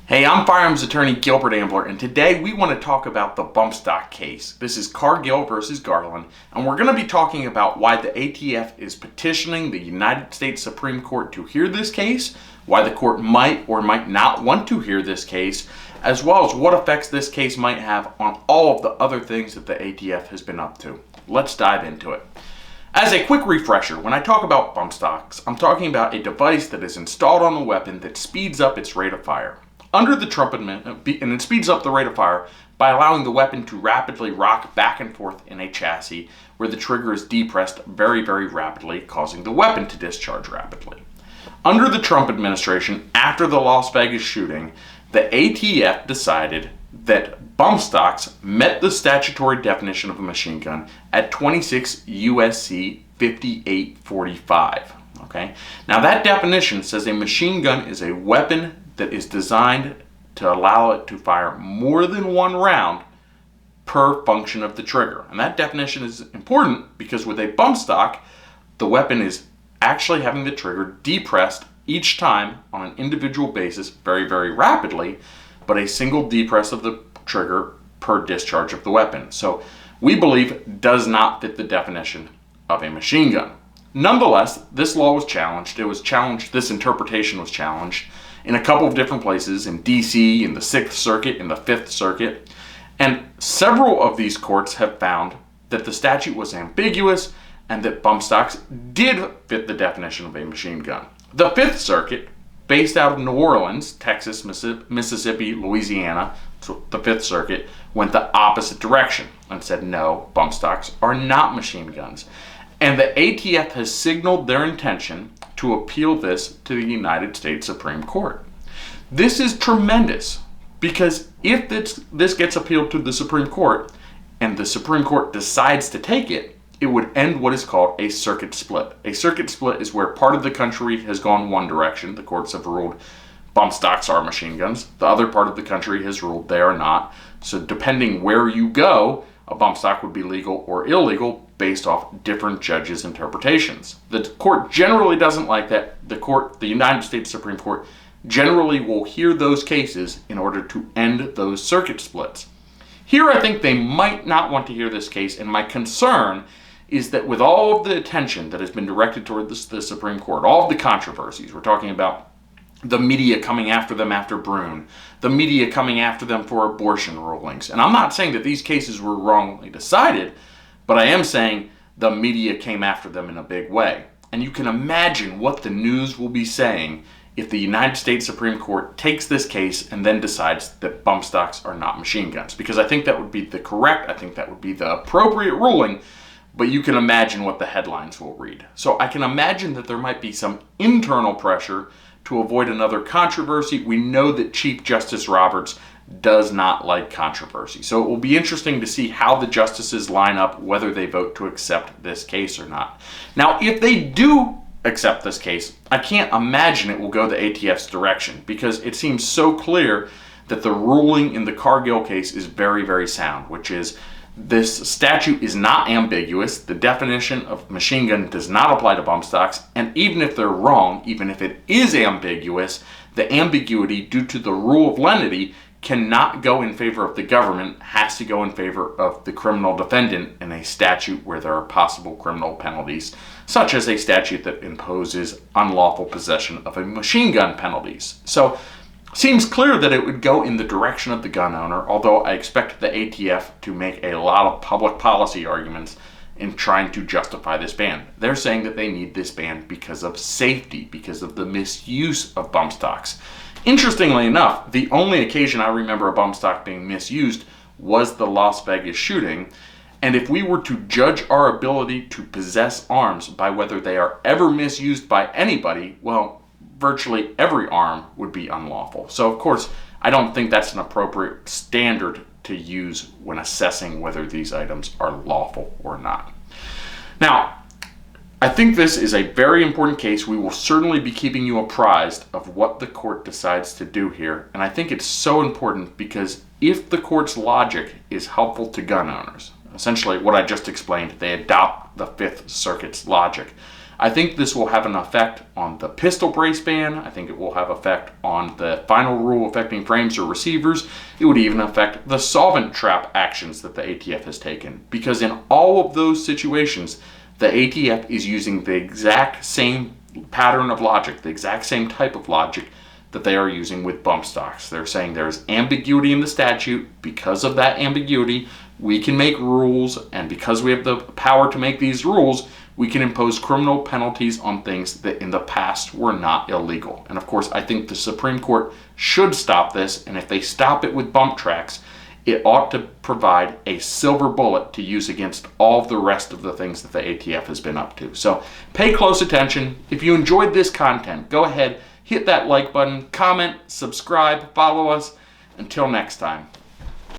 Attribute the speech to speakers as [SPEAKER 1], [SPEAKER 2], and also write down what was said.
[SPEAKER 1] Hey, I'm firearms attorney Gilbert Ambler, and today we want to talk about the bump stock case. This is Cargill versus Garland, and we're going to be talking about why the ATF is petitioning the United States Supreme Court to hear this case, why the court might or might not want to hear this case, as well as what effects this case might have on all of the other things that the ATF has been up to. Let's dive into it. As a quick refresher, when I talk about bump stocks, I'm talking about a device that is installed on the weapon that speeds up its rate of fire. Under the trumpetman, and it speeds up the rate of fire by allowing the weapon to rapidly rock back and forth in a chassis where the trigger is depressed very, very rapidly, causing the weapon to discharge rapidly. Under the Trump administration, after the Las Vegas shooting, the ATF decided that bump stocks met the statutory definition of a machine gun at 26 U.S.C. 5845. Okay? Now that definition says a machine gun is a weapon that is designed to allow it to fire more than one round per function of the trigger. And that definition is important because with a bump stock, the weapon is actually having the trigger depressed each time on an individual basis very, very rapidly, but a single depress of the trigger per discharge of the weapon. So we believe does not fit the definition of a machine gun. Nonetheless, this law was challenged. This interpretation was challenged in a couple of different places, in D.C., in the 6th Circuit, in the 5th Circuit, and several of these courts have found that the statute was ambiguous and that bump stocks did fit the definition of a machine gun. The 5th Circuit, based out of New Orleans, Texas, Mississippi, Louisiana, so the 5th Circuit, went the opposite direction and said no, bump stocks are not machine guns. And the ATF has signaled their intention to appeal this to the United States Supreme Court. This is tremendous because if this gets appealed to the Supreme Court and the Supreme Court decides to take it, it would end what is called a circuit split. A circuit split is where part of the country has gone one direction. The courts have ruled bump stocks are machine guns. The other part of the country has ruled they are not. So depending where you go, a bump stock would be legal or illegal based off different judges' interpretations. The court generally doesn't like that. The United States Supreme Court, generally will hear those cases in order to end those circuit splits. Here, I think they might not want to hear this case, and my concern is that with all of the attention that has been directed toward the Supreme Court, all of the controversies, we're talking about the media coming after them after Brune, the media coming after them for abortion rulings. And I'm not saying that these cases were wrongly decided, but I am saying the media came after them in a big way. And you can imagine what the news will be saying if the United States Supreme Court takes this case and then decides that bump stocks are not machine guns. Because I think that would be I think that would be the appropriate ruling, but you can imagine what the headlines will read. So I can imagine that there might be some internal pressure to avoid another controversy. We know that Chief Justice Roberts does not like controversy. So it will be interesting to see how the justices line up, whether they vote to accept this case or not. Now, if they do accept this case, I can't imagine it will go the ATF's direction because it seems so clear that the ruling in the Cargill case is very, very sound, which is this statute is not ambiguous. The definition of machine gun does not apply to bump stocks. And even if they're wrong, even if it is ambiguous, the ambiguity due to the rule of lenity cannot go in favor of the government, has to go in favor of the criminal defendant in a statute where there are possible criminal penalties, such as a statute that imposes unlawful possession of a machine gun penalties. So seems clear that it would go in the direction of the gun owner, although I expect the ATF to make a lot of public policy arguments in trying to justify this ban. They're saying that they need this ban because of safety, because of the misuse of bump stocks. Interestingly enough, the only occasion I remember a bump stock being misused was the Las Vegas shooting. And if we were to judge our ability to possess arms by whether they are ever misused by anybody, well, virtually every arm would be unlawful. So, of course, I don't think that's an appropriate standard to use when assessing whether these items are lawful or not. Now, I think this is a very important case. We will certainly be keeping you apprised of what the court decides to do here. And I think it's so important because if the court's logic is helpful to gun owners, essentially what I just explained, they adopt the Fifth Circuit's logic. I think this will have an effect on the pistol brace ban. I think it will have effect on the final rule affecting frames or receivers. It would even affect the solvent trap actions that the ATF has taken, because in all of those situations, the ATF is using the exact same pattern of logic, the exact same type of logic that they are using with bump stocks. They're saying there's ambiguity in the statute. Because of that ambiguity, we can make rules, and because we have the power to make these rules, we can impose criminal penalties on things that in the past were not illegal. And of course, I think the Supreme Court should stop this, and if they stop it with bump tracks, it ought to provide a silver bullet to use against all of the rest of the things that the ATF has been up to. So pay close attention. If you enjoyed this content, go ahead, hit that like button, comment, subscribe, follow us. Until next time.